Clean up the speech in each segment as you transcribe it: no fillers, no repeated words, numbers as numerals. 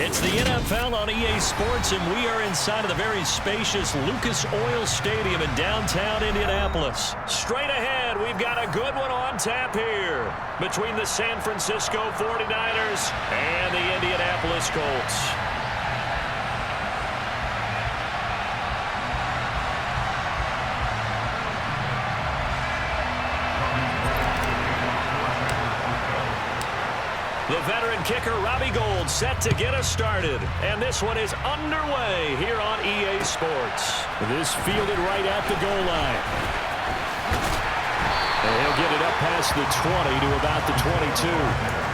It's the NFL on EA Sports, and we are inside of the very spacious Lucas Oil Stadium in downtown Indianapolis. Straight ahead, we've got a good one on tap here between the San Francisco 49ers and the Indianapolis Colts. The veteran kicker, Robbie Gould, set to get us started. And this one is underway here on EA Sports. This fielded right at the goal line. And he'll get it up past the 20 to about the 22.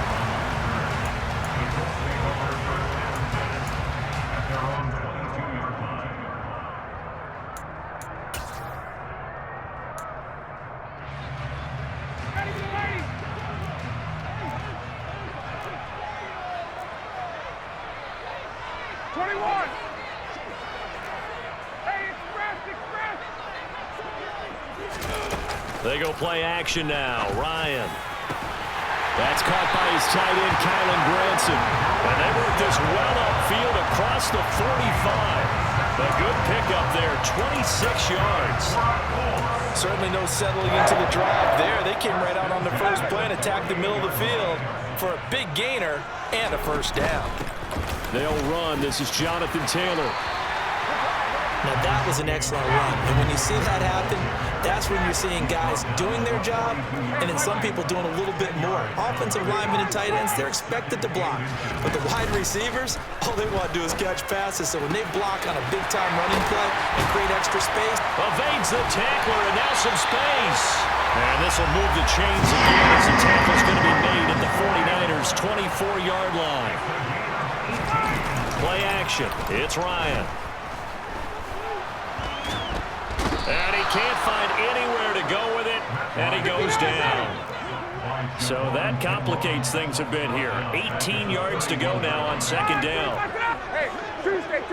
They go play action now. Ryan. That's caught by his tight end, Kylan Granson. And they work this well upfield across the 45. A good pickup there, 26 yards. Certainly no settling into the drive there. They came right out on the first play and attacked the middle of the field for a big gainer and a first down. They'll run. This is Jonathan Taylor. Now that was an excellent run, and when you see that happen, that's when you're seeing guys doing their job and then some people doing a little bit more. Offensive linemen and tight ends, they're expected to block, but the wide receivers, all they want to do is catch passes, so when they block on a big-time running play and create extra space. Evades the tackler, and now some space. And this will move the chains again as the tackle's going to be made at the 49ers' 24-yard line. Play action. It's Ryan. And he can't find anywhere to go with it, and he goes down. So that complicates things a bit here. 18 yards to go now on second down. Hey, Tuesday.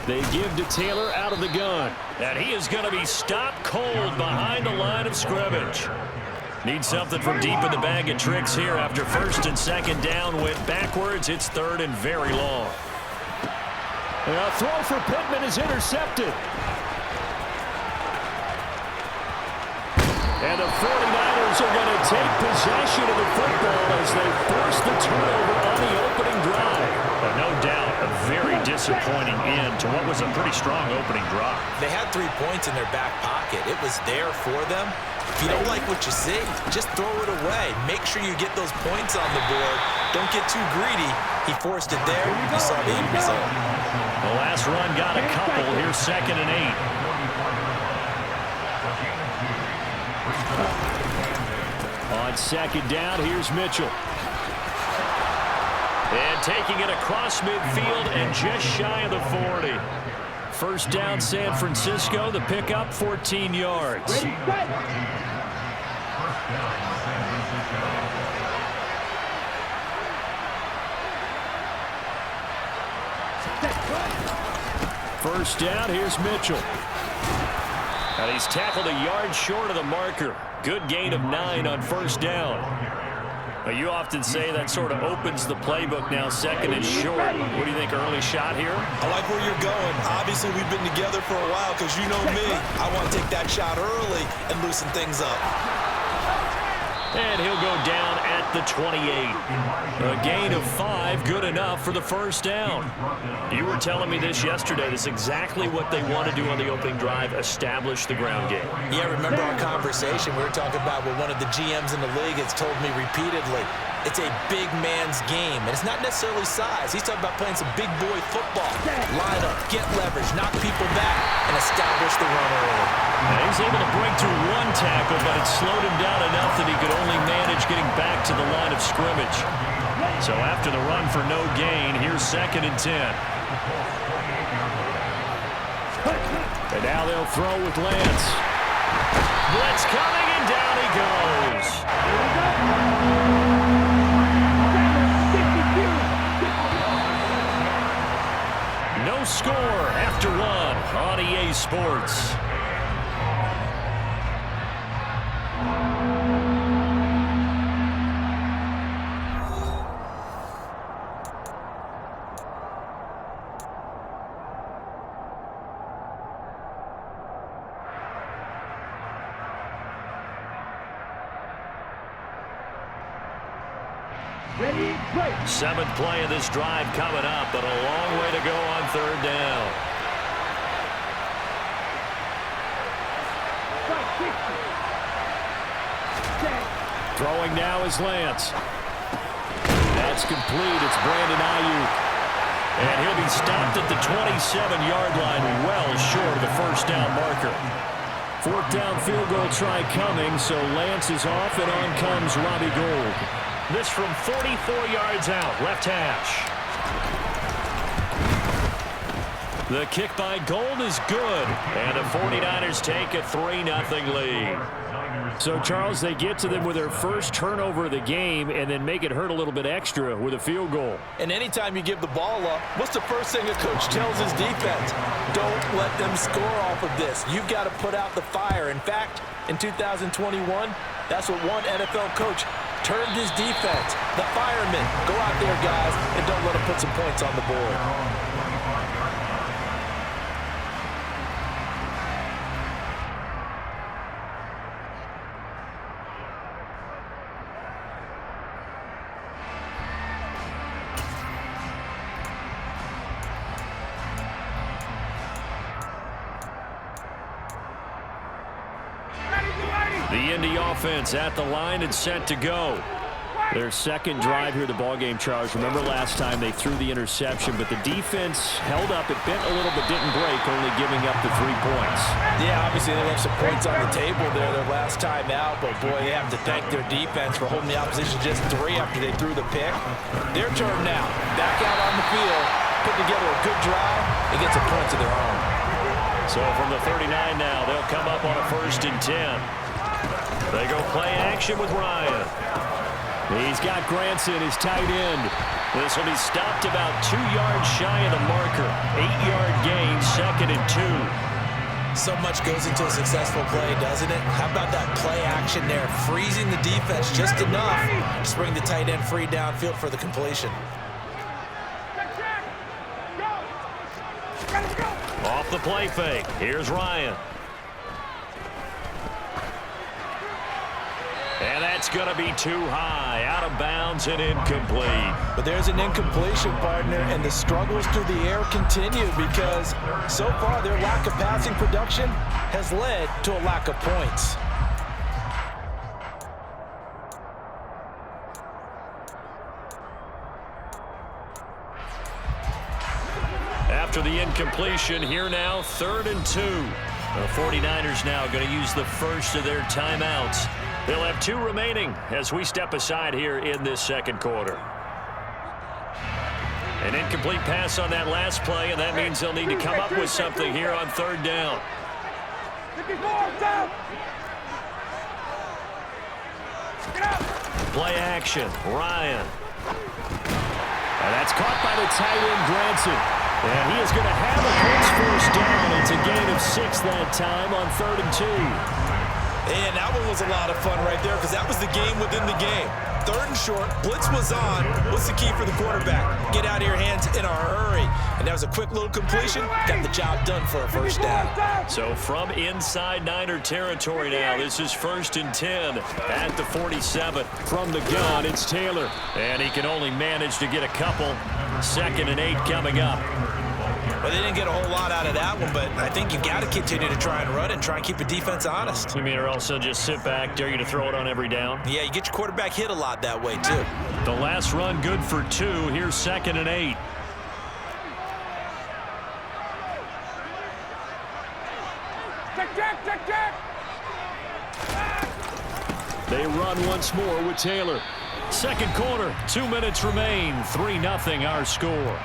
They give to Taylor out of the gun, and he is going to be stopped cold behind the line of scrimmage. Need something from deep in the bag of tricks here after first and second down went backwards. It's third and very long. A throw for Pittman is intercepted. And the 49ers are going to take possession of the football as they force the turnover on the opening drive. But no doubt, a very disappointing end to what was a pretty strong opening drive. They had 3 points in their back pocket. It was there for them. If you don't like what you see, just throw it away. Make sure you get those points on the board. Don't get too greedy. He forced it there. You saw the end result. The last run got a couple. Here's second and 8. On second down, here's Mitchell. And taking it across midfield and just shy of the 40. First down, San Francisco. The pickup, 14 yards. First down, here's Mitchell. And he's tackled a yard short of the marker. Good gain of 9 on first down. Now, you often say that sort of opens the playbook now, second and short. What do you think, early shot here? I like where you're going. Obviously, we've been together for a while because you know me. I want to take that shot early and loosen things up. And he'll go down at the 28. A gain of 5, good enough for the first down. You were telling me this yesterday. This is exactly what they want to do on the opening drive, establish the ground game. Yeah, remember our conversation? We were talking about what one of the GMs in the league has told me repeatedly. It's a big man's game, and it's not necessarily size. He's talking about playing some big boy football. Line up, get leverage, knock people back, and establish the run early. Now he's able to break through one tackle, but it slowed him down enough that he could only manage getting back to the line of scrimmage. So after the run for no gain, here's second and 10. And now they'll throw with Lance. Blitz coming, and down he goes. No score after one on EA Sports. Seventh play of this drive coming up, but a long way to go on third down. Throwing now is Lance. That's complete. It's Brandon Ayuk. And he'll be stopped at the 27-yard line, well short of the first down marker. Fourth down field goal try coming, so Lance is off, and on comes Robbie Gould. This from 44 yards out, left hash. The kick by Gould is good, and the 49ers take a 3-0 lead. So, Charles, they get to them with their first turnover of the game and then make it hurt a little bit extra with a field goal. And anytime you give the ball up, what's the first thing a coach tells his defense? Don't let them score off of this. You've got to put out the fire. In fact, in 2021, that's what one NFL coach termed his defense. The firemen. Go out there, guys, and don't let them put some points on the board. The Indy offense at the line and set to go. Their second drive here, the ballgame, Charles. Remember last time they threw the interception, but the defense held up. It bent a little but didn't break, only giving up the 3 points. Yeah, obviously they left some points on the table there their last time out, but boy, they have to thank their defense for holding the opposition just 3 after they threw the pick. Their turn now. Back out on the field, put together a good drive, and get some points of their own. So from the 39 now, they'll come up on a 1st and 10. They go play action with Ryan. He's got Granson, his tight end. This will be stopped about 2 yards shy of the marker. 8-yard gain, 2nd and 2. So much goes into a successful play, doesn't it? How about that play action there? Freezing the defense just enough to bring the tight end free downfield for the completion. Off the play fake. Here's Ryan. And that's going to be too high, out of bounds and incomplete. But there's an incompletion, partner, and the struggles through the air continue because so far their lack of passing production has led to a lack of points. After the incompletion, here now, 3rd and 2. The 49ers now going to use the first of their timeouts. They'll have 2 remaining as we step aside here in this second quarter. An incomplete pass on that last play, and that means they'll need to come up with something here on 3rd down. Play action, Ryan. And that's caught by the tight end, Granson. And he is going to have a Colts first down. It's a gain of 6 that time on 3rd and 2. And that one was a lot of fun right there because that was the game within the game. 3rd and short, blitz was on. What's the key for the quarterback? Get out of your hands in a hurry. And that was a quick little completion. Got the job done for a first down. So from inside Niner territory now, this is 1st and 10 at the 47. From the gun, it's Taylor. And he can only manage to get a couple. 2nd and 8 coming up. Well, they didn't get a whole lot out of that one, but I think you've got to continue to try and run and try and keep the defense honest. You mean, or else they'll just sit back, dare you to throw it on every down? Yeah, you get your quarterback hit a lot that way, too. The last run good for 2. Here's 2nd and 8. They run once more with Taylor. Second quarter, 2 minutes remain. 3-0 our score.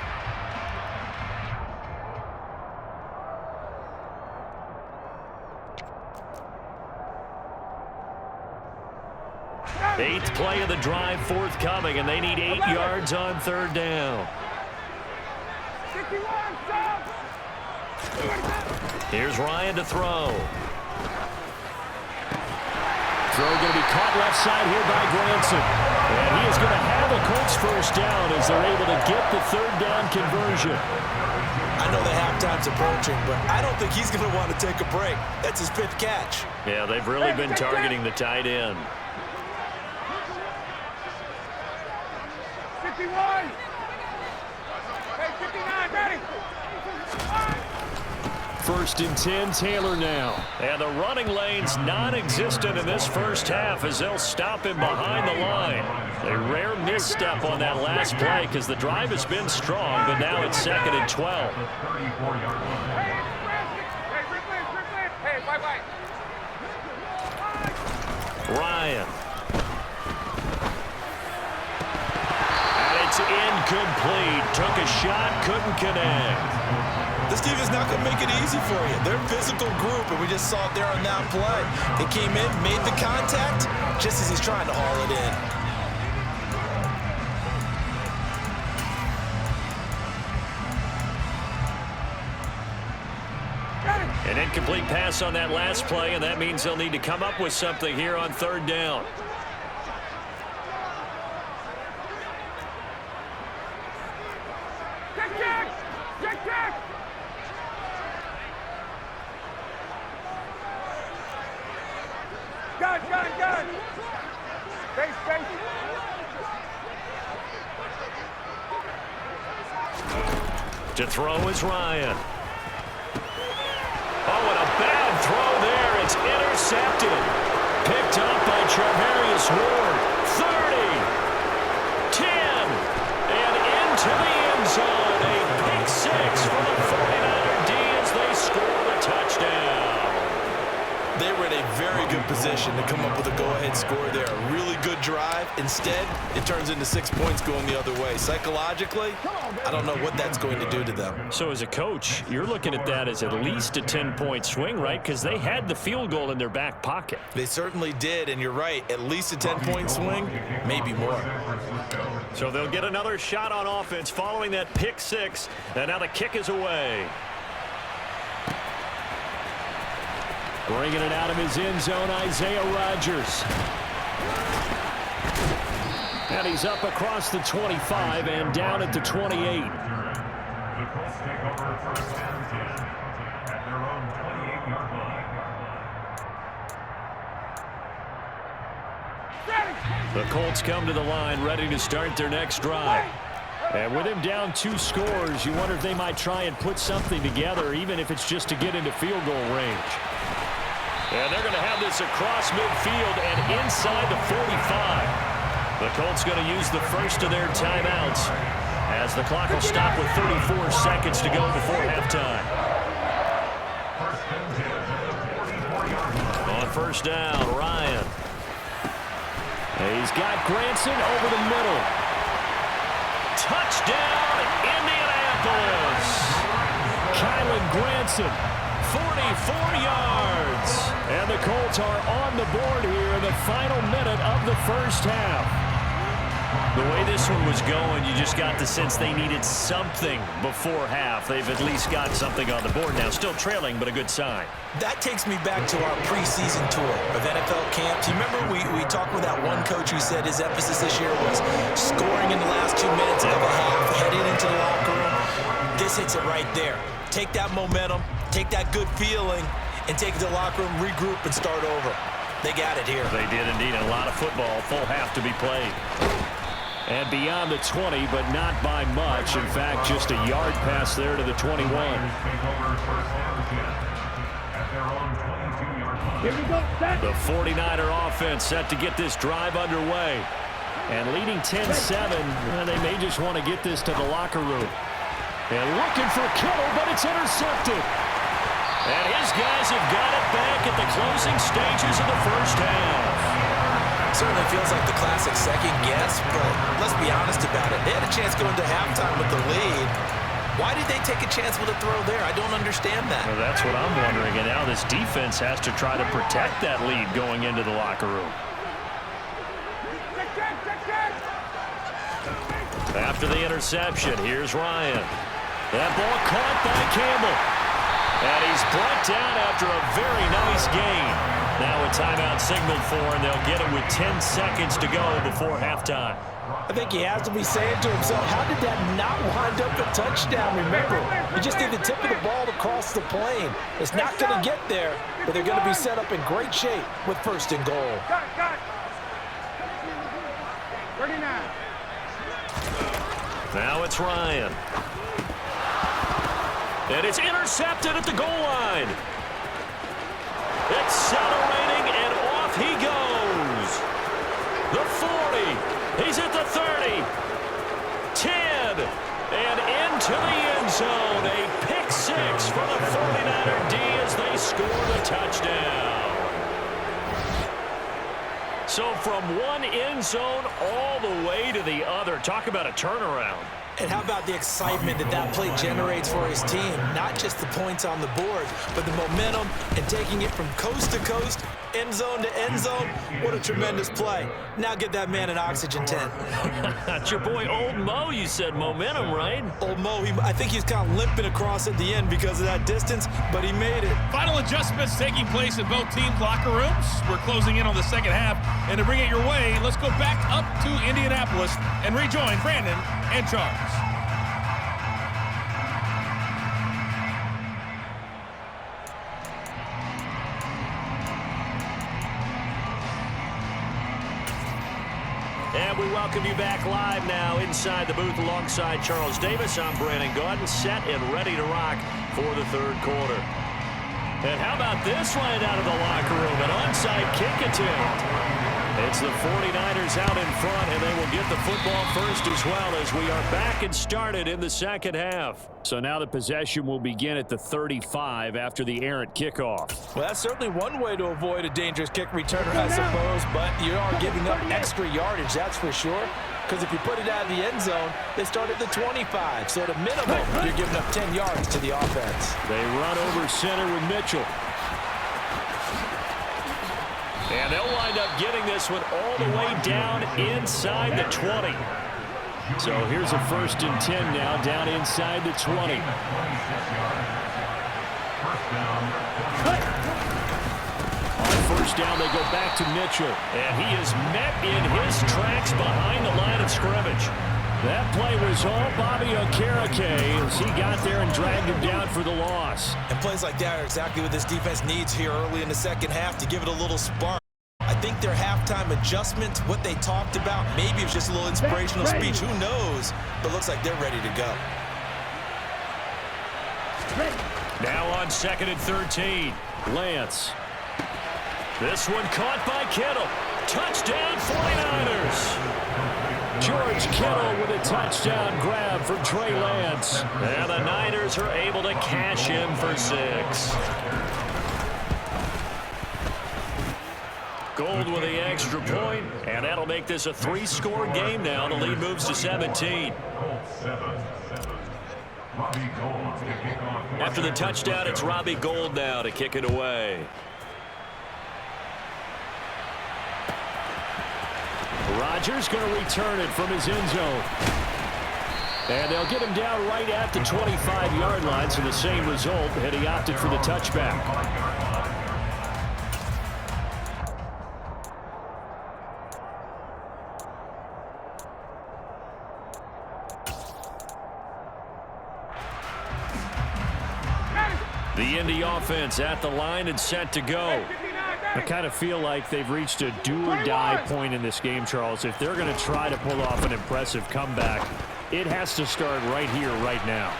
Eighth play of the drive forthcoming, and they need 8 yards on 3rd down. Here's Ryan to throw. Throw going to be caught left side here by Granson. And he is going to have a Colts first down as they're able to get the 3rd down conversion. I know the halftime's approaching, but I don't think he's going to want to take a break. That's his 5th catch. Yeah, they've really been targeting the tight end. 51. Hey, 59, ready. 1st and 10, Taylor now. And the running lane's non-existent in this first half as they'll stop him behind the line. A rare misstep on that last play because the drive has been strong, but now it's 2nd and 12. Hey, bye-bye. Ryan. And it's incomplete. Took a shot, couldn't connect. This defense is not going to make it easy for you. They're a physical group, and we just saw it there on that play. They came in, made the contact, just as he's trying to haul it in. An incomplete pass on that last play, and that means they'll need to come up with something here on 3rd down. Check. Gun. Space. To throw is Ryan. Oh, and a bad throw there. It's intercepted. Picked up by Charvarius Ward. 30. 10. And into the end zone. A pick 6 for the 49er D as they score the touchdown. They were in a very good position to come up with a go-ahead score there. A really good drive. Instead, it turns into 6 points going the other way. Psychologically, I don't know what that's going to do to them. So as a coach, you're looking at that as at least a 10-point swing, right? Because they had the field goal in their back pocket. They certainly did, and you're right. At least a 10-point swing, maybe more. So they'll get another shot on offense following that pick 6. And now the kick is away. Bringing it out of his end zone, Isaiah Rodgers. And he's up across the 25 and down at the 28. The Colts come to the line ready to start their next drive. And with him down 2 scores, you wonder if they might try and put something together, even if it's just to get into field goal range. And they're going to have this across midfield and inside the 45. The Colts going to use the first of their timeouts as the clock will stop with 34 seconds to go before halftime. On 1st down, Ryan. He's got Granson over the middle. Touchdown, Indianapolis. Kylan Granson, 44 yards. And the Colts are on the board here in the final minute of the first half. The way this one was going, you just got the sense they needed something before half. They've at least got something on the board now. Still trailing, but a good sign. That takes me back to our preseason tour of NFL camps. You remember we talked with that one coach who said his emphasis this year was scoring in the last 2 minutes of a half, heading into the locker room. This hits it right there. Take that momentum, take that good feeling, and take it to the locker room, regroup, and start over. They got it here. They did indeed. A lot of football, full half to be played. And beyond the 20, but not by much. In fact, just a yard pass there to the 21. The 49er offense set to get this drive underway. And leading 10-7, they may just want to get this to the locker room. And looking for Kittle, but it's intercepted. And his guys have got it back at the closing stages of the first half. Certainly feels like the classic second guess, but let's be honest about it. They had a chance going to halftime with the lead. Why did they take a chance with a throw there? I don't understand that. Well, that's what I'm wondering. And now this defense has to try to protect that lead going into the locker room. After the interception, here's Ryan. That ball caught by Campbell. And he's brought down after a very nice gain. Now a timeout signaled for, and they'll get it with 10 seconds to go before halftime. I think he has to be saying to himself, how did that not wind up a touchdown? Remember, you just need the tip of the ball to cross the plane. It's not going to get there, but they're going to be set up in great shape with 1st and goal. Got it. 39. Now it's Ryan. And it's intercepted at the goal line. Accelerating, and off he goes. The 40. He's at the 30. 10. And into the end zone. A pick six for the 49er D as they score the touchdown. So from one end zone all the way to the other. Talk about a turnaround. And how about the excitement that play generates for his team? Not just the points on the board, but the momentum and taking it from coast to coast, end zone to end zone. What a tremendous play. Now get that man an oxygen tent. That's your boy Old Mo. You said momentum, right? Old Mo, I think he's kind of limping across at the end because of that distance, but he made it. Final adjustments taking place in both teams' locker rooms. We're closing in on the second half. And to bring it your way, let's go back up to Indianapolis and rejoin Brandon and Charles. And we welcome you back live now inside the booth alongside Charles Davis. I'm Brandon Gaudin, set and ready to rock for the third quarter. And how about this right out of the locker room? An onside kick attempt. It's the 49ers out in front, and they will get the football first as well as we are back and started in the second half. So now the possession will begin at the 35 after the errant kickoff. Well, that's certainly one way to avoid a dangerous kick returner, I suppose, but you are giving up extra yardage, that's for sure. Because if you put it out of the end zone, they start at the 25. So at a minimum, you're giving up 10 yards to the offense. They run over center with Mitchell. And they'll wind up getting this one all the way down inside the 20. So here's a 1st and 10 now, down inside the 20. On 1st down, they go back to Mitchell. And he is met in his tracks behind the line of scrimmage. That play was all Bobby Okereke as he got there and dragged him down for the loss. And plays like that are exactly what this defense needs here early in the second half to give it a little spark. I think their halftime adjustment, what they talked about, maybe it was just a little inspirational speech. Who knows? But looks like they're ready to go. Now on 2nd and 13, Lance. This one caught by Kittle. Touchdown 49ers. George Kittle with a touchdown grab for Trey Lance. And the Niners are able to cash in for 6. Gold with the extra point, and that'll make this a 3-score game now. The lead moves to 17. After the touchdown, it's Robbie Gould now to kick it away. Rodgers going to return it from his end zone. And they'll get him down right at the 25-yard line, so the same result, and he opted for the touchback. The Indy offense at the line and set to go. I kind of feel like they've reached a do-or-die point in this game, Charles. If they're going to try to pull off an impressive comeback, it has to start right here, right now.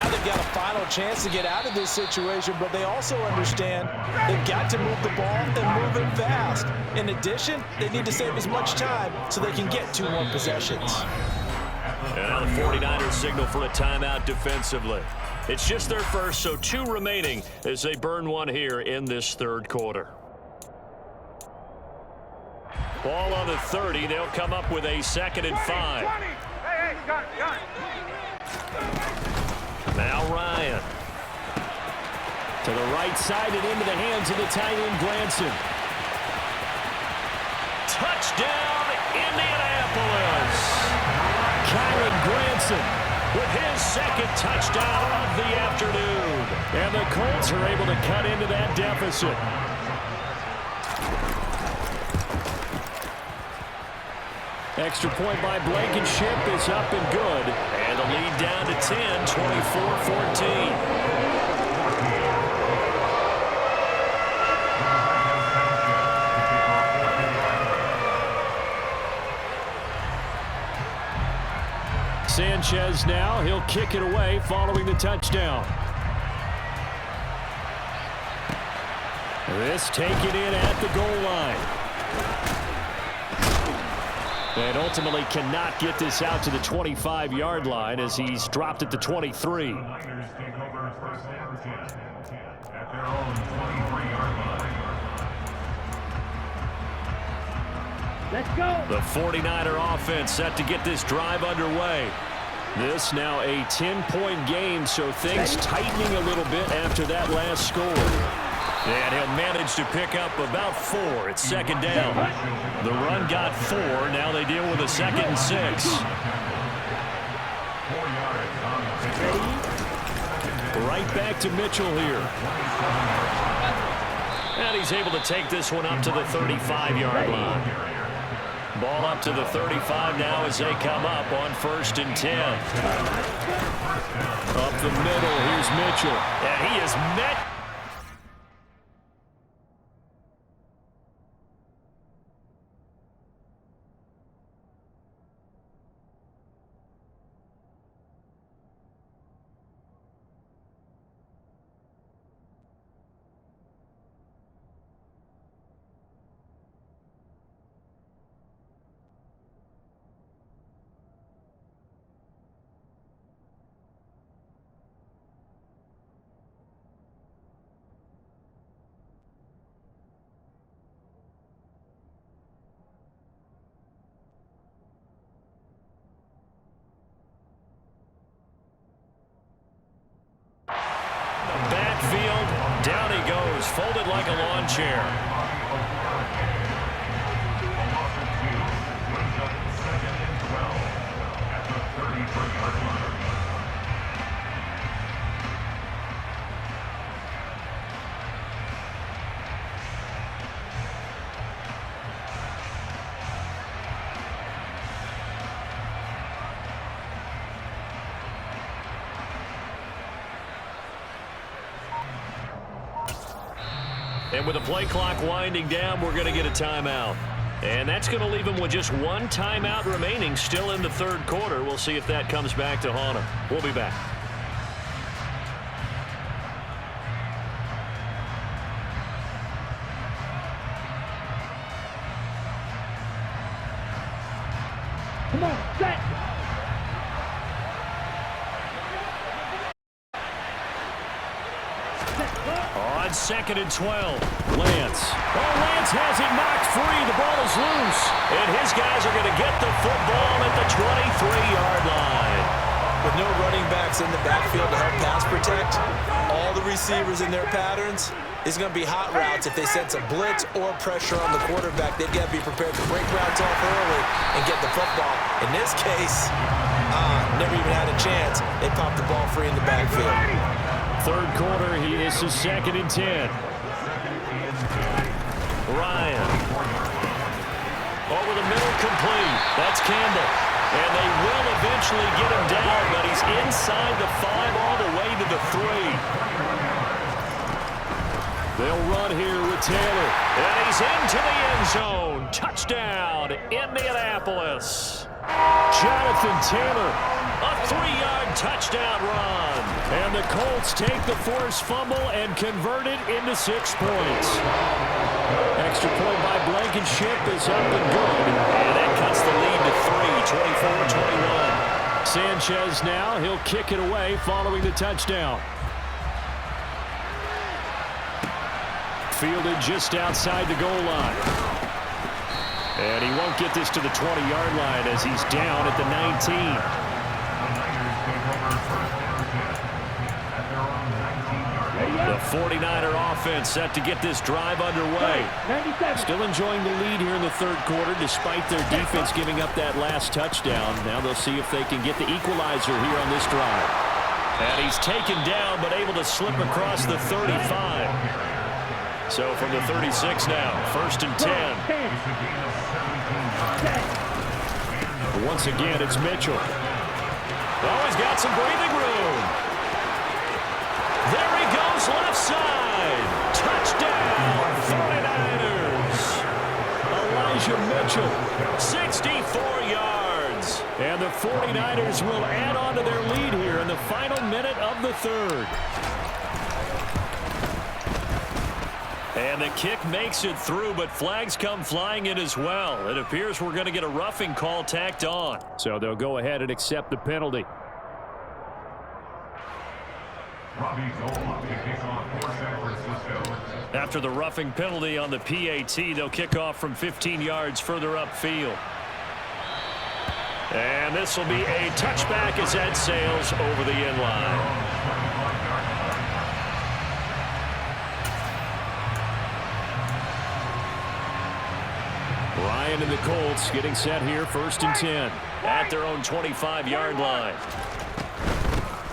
Now they've got a final chance to get out of this situation, but they also understand they've got to move the ball and move it fast. In addition, they need to save as much time so they can get 2 more possessions. And now the 49ers signal for a timeout defensively. It's just their first, so 2 remaining as they burn one here in this third quarter. Ball on the 30. They'll come up with a 2nd and 5. Hey, gun. Now Ryan. To the right side and into the hands of the tight end, Granson. Touchdown, Indianapolis. Kyron Granson with his 2nd touchdown of the afternoon. And the Colts are able to cut into that deficit. Extra point by Blankenship is up and good. And the lead down to 10, 24-14. San Sanchez now. He'll kick it away following the touchdown. This taken in at the goal line. And ultimately cannot get this out to the 25-yard line as he's dropped at the 23. Let's go. The 49er offense set to get this drive underway. This now a 10-point game, so things tightening a little bit after that last score. And he'll manage to pick up about 4. It's second down. The run got 4. Now they deal with a 2nd and 6. Right back to Mitchell here. And he's able to take this one up to the 35-yard line. Ball up to the 35 now as they come up on 1st and 10. Up the middle, here's Mitchell. And he is met. Backfield, down he goes, folded like a lawn chair. And with the play clock winding down, we're going to get a timeout. And that's going to leave him with just 1 timeout remaining still in the 3rd quarter. We'll see if that comes back to haunt him. We'll be back. Come on, set. On 2nd and 12, Lance. Oh, Lance has it knocked free. The ball is loose. And his guys are going to get the football at the 23-yard line. With no running backs in the backfield to help pass protect, all the receivers in their patterns, it's going to be hot routes if they sense a blitz or pressure on the quarterback. They've got to be prepared to break routes off early and get the football. In this case, never even had a chance. They popped the ball free in the backfield. 3rd quarter, he is to 2nd and 10. Ryan. Over the middle, complete. That's Campbell. And they will eventually get him down, but he's inside the 5 all the way to the 3. They'll run here with Taylor. And he's into the end zone. Touchdown, Indianapolis. Jonathan Taylor, a 3-yard touchdown run. And the Colts take the forced fumble and convert it into 6 points. Extra point by Blankenship is up and good. And that cuts the lead to 3, 24-21. Sanchez now, he'll kick it away following the touchdown. Fielded just outside the goal line. And he won't get this to the 20-yard line as he's down at the 19. The 49er offense set to get this drive underway. Still enjoying the lead here in the 3rd quarter despite their defense giving up that last touchdown. Now they'll see if they can get the equalizer here on this drive. And he's taken down but able to slip across the 35. So from the 36 now, 1st and 10. Once again, it's Mitchell. Oh, he's got some breathing room. There he goes, left side. Touchdown, 49ers. Elijah Mitchell, 64 yards. And the 49ers will add on to their lead here in the final minute of the third. And the kick makes it through, but flags come flying in as well. It appears we're going to get a roughing call tacked on. So they'll go ahead and accept the penalty. After the roughing penalty on the PAT, they'll kick off from 15 yards further upfield. And this will be a touchback as that sails over the end line. Ryan and the Colts getting set here, 1st and 10 at their own 25-yard line.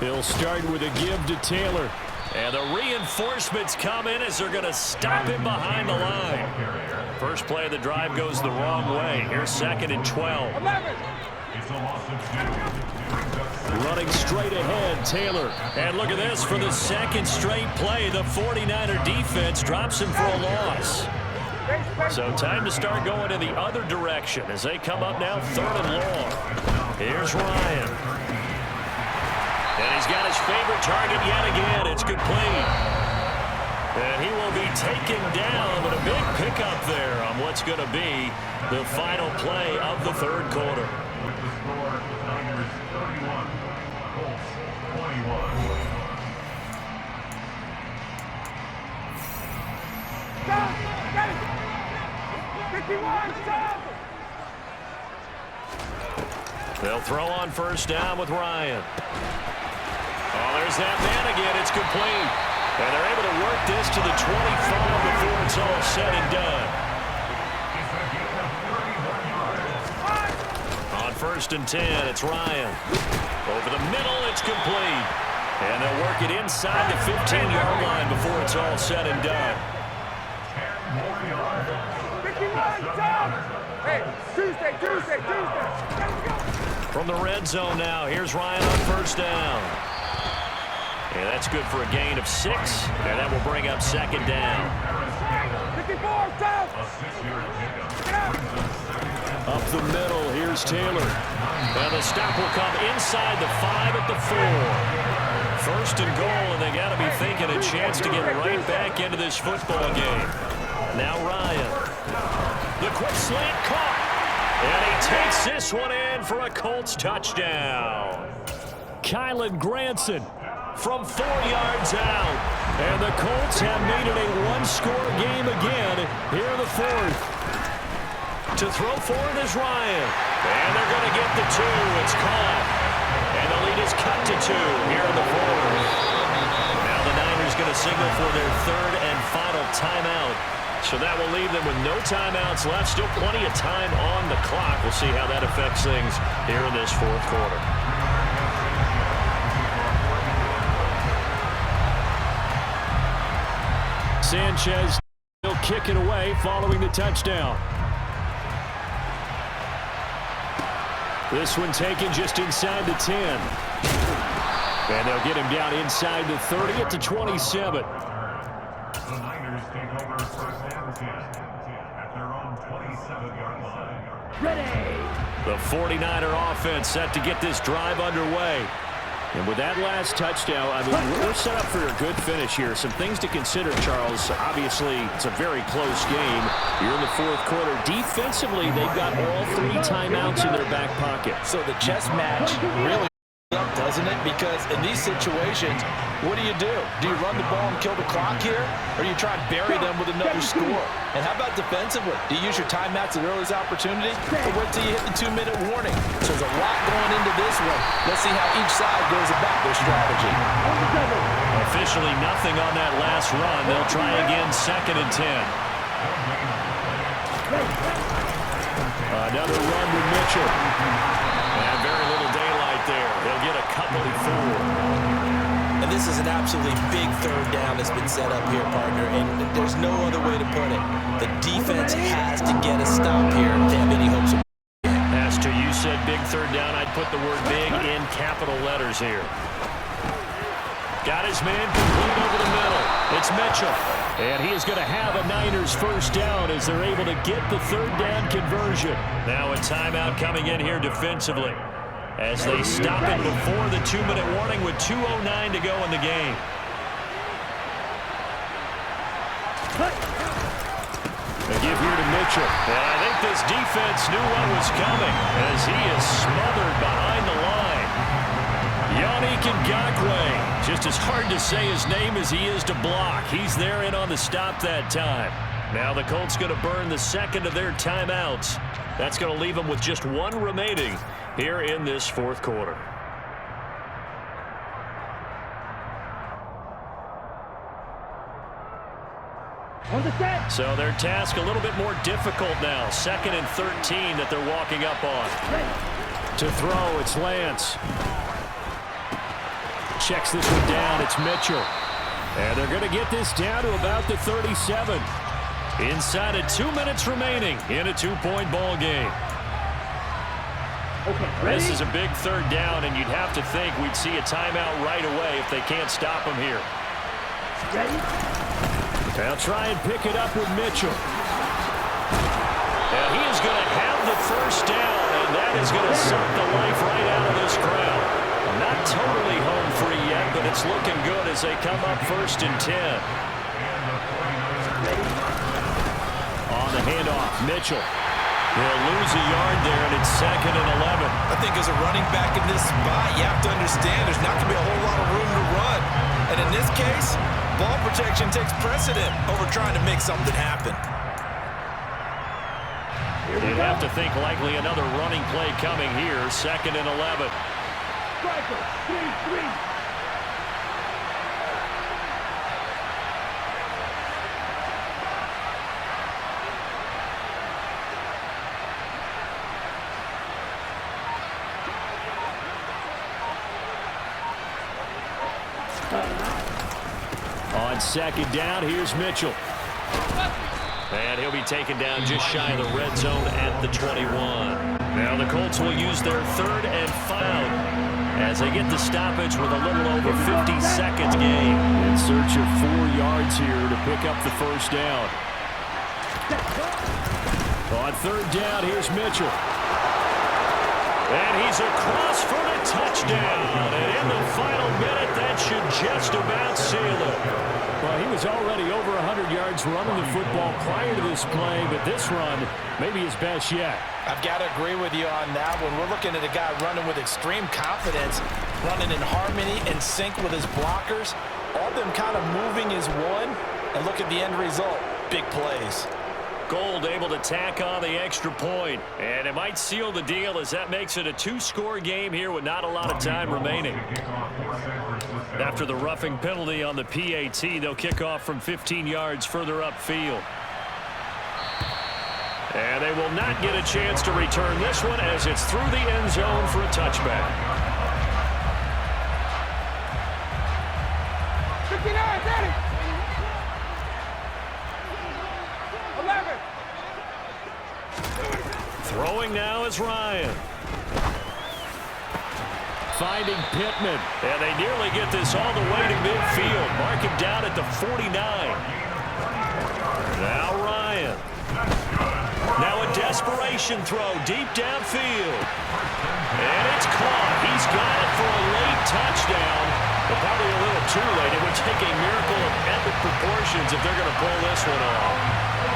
He'll start with a give to Taylor. And the reinforcements come in as they're going to stop him behind the line. First play of the drive goes the wrong way. Here's 2nd and 12. Running straight ahead, Taylor. And look at this. For the 2nd straight play, the 49er defense drops him for a loss. So time to start going in the other direction as they come up now 3rd and long. Here's Ryan. And he's got his favorite target yet again. It's complete. And he will be taken down, but a big pickup there on what's going to be the final play of the 3rd quarter. With the score, Niners 31, Colts 21. Stop! Get it! 51, stop! They'll throw on 1st down with Ryan. Oh, there's that man again. It's complete. And they're able to work this to the 25 before it's all said and done. On 1st and 10, it's Ryan. Over the middle, it's complete. And they'll work it inside the 15-yard line before it's all said and done. 10 more yards. 51, stop! Hey, Tuesday! Let's go! From the red zone now, here's Ryan on 1st down. And that's good for a gain of 6, and that will bring up 2nd down. 54, stop! Up the middle, here's Taylor. And the stop will come inside the 5 at the 4. 1st and goal, and they got to be thinking a chance to get right back into this football game. Now Ryan. The quick slant caught. And he takes this one in for a Colts touchdown. Kylan Granson from 4 yards out. And the Colts have made it a one-score game again here in the 4th. To throw forward is Ryan. And they're going to get the 2. It's caught. And the lead is cut to 2 here in the 4th. Now the Niners going to signal for their 3rd and final timeout. So that will leave them with no timeouts left. Still plenty of time on the clock. We'll see how that affects things here in this 4th quarter. Sanchez will kick it away following the touchdown. This one taken just inside the 10. And they'll get him down inside the 30 at the 27. The Niners take over 1st and 10 at their own 27-yard line. Ready! The 49er offense set to get this drive underway. And with that last touchdown, I mean, we're set up for a good finish here. Some things to consider, Charles. Obviously, it's a very close game. You're in the 4th quarter. Defensively, they've got all 3 timeouts in their back pocket. So the chess match really up, doesn't it? Because in these situations, what do? Do you run the ball and kill the clock here? Or do you try and bury them with another score? And how about defensively? Do you use your timeouts at earliest opportunity? Or wait till you hit the 2-minute warning? So there's a lot going into this one. Let's see how each side goes about their strategy. Officially nothing on that last run. They'll try again 2nd and 10. Another run with Mitchell. And very little daylight there. They'll get a couple before. And this is an absolutely big 3rd down that's been set up here, partner, and there's no other way to put it. The defense has to get a stop here to have any hopes of. As to you said big 3rd down, I'd put the word big in capital letters here. Got his man complete over the middle. It's Mitchell. And he is going to have a Niners 1st down as they're able to get the 3rd down conversion. Now a timeout coming in here defensively. as they stop it before the 2-minute warning with 2:09 to go in the game. A give here to Mitchell. And I think this defense knew what was coming as he is smothered behind the line. Yannick Ngakoue, just as hard to say his name as he is to block. He's there in on the stop that time. Now the Colts going to burn the second of their timeouts. That's going to leave them with just one remaining here in this fourth quarter. So their task a little bit more difficult now. 2nd and 13 that they're walking up on. To throw, it's Lance. Checks this one down, it's Mitchell. And they're going to get this down to about the 37. Inside of 2 minutes remaining in a 2-point ball game. This is a big third down, and you'd have to think we'd see a timeout right away if they can't stop them here. They'll try and pick it up with Mitchell. And he is going to have the first down, and that is going to suck the life right out of this crowd. Not totally home free yet, but it's looking good as they come up 1st and 10. On the handoff, Mitchell. They'll lose a yard there, and it's 2nd and 11. I think as a running back in this spot, you have to understand there's not going to be a whole lot of room to run. And in this case, ball protection takes precedent over trying to make something happen. You'd have to think likely another running play coming here, 2nd and 11. Striker, 3-3. On 2nd down, here's Mitchell. And he'll be taken down just shy of the red zone at the 21. Now the Colts will use their 3rd and final as they get the stoppage with a little over 50 seconds game. In search of 4 yards here to pick up the first down. On 3rd down, here's Mitchell. And he's across for the touchdown. And in the final minute, that should just about seal it. Well, he was already over 100 yards running the football prior to this play, but this run may be his best yet. I've got to agree with you on that one. We're looking at a guy running with extreme confidence, running in harmony and sync with his blockers. All of them kind of moving as one. And look at the end result. Big plays. Gold able to tack on the extra point. And it might seal the deal as that makes it a 2-score game here with not a lot of time remaining. After the roughing penalty on the PAT, they'll kick off from 15 yards further upfield. And they will not get a chance to return this one as it's through the end zone for a touchback. 59, 30. 11. Throwing now is Ryan. Finding Pittman. And they nearly get this all the way to midfield. Mark him down at the 49. Now Ryan. Now a desperation throw deep downfield. And it's caught. He's got it for a late touchdown. But probably a little too late. It would take a miracle of epic proportions if they're going to pull this one off.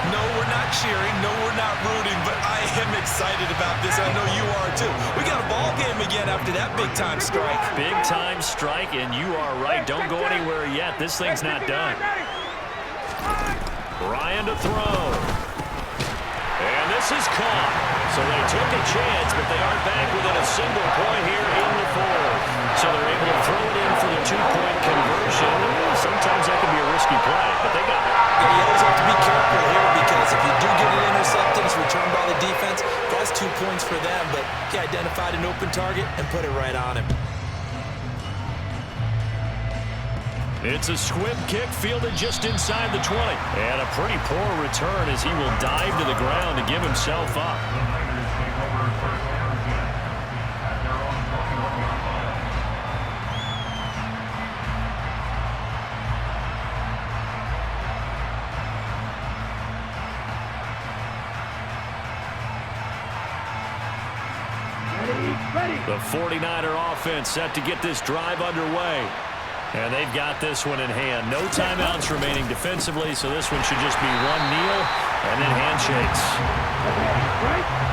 No, we're not cheering. No, we're not rooting. But I am excited about this. I know you are too. We got a ball game again after that big-time strike. Big-time strike, and you are right. Don't go anywhere yet. This thing's not done. Ryan to throw. And this is caught. So they took a chance, but they aren't back within a single point here in the fourth. So they're able to throw it in for the 2-point conversion. Sometimes that can be a risky play, but they got it. Yeah, you always have to be careful here because if you do get an interception, it's returned by the defense. That's 2 points for them, but he identified an open target and put it right on him. It's a squib kick fielded just inside the 20. And a pretty poor return as he will dive to the ground to give himself up. Ready. The 49er offense set to get this drive underway. And they've got this one in hand. No timeouts remaining defensively, so this one should just be one kneel and then handshakes.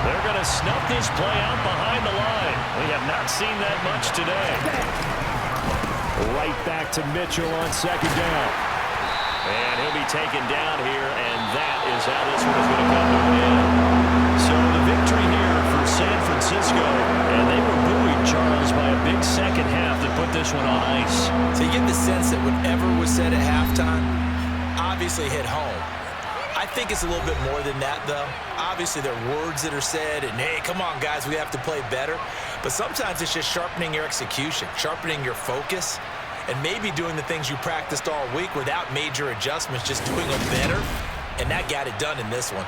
They're going to snuff this play out behind the line. We have not seen that much today. Right back to Mitchell on second down. And he'll be taken down here, and that is how this one is going to come to an end. So the victory here for San Francisco, and they were buoyed, Charles, by a big second half that put this one on ice. So you get the sense that whatever was said at halftime obviously hit home. I think it's a little bit more than that, though. Obviously, there are words that are said, and, hey, come on, guys, we have to play better. But sometimes it's just sharpening your execution, sharpening your focus, and maybe doing the things you practiced all week without major adjustments, just doing them better. And that got it done in this one.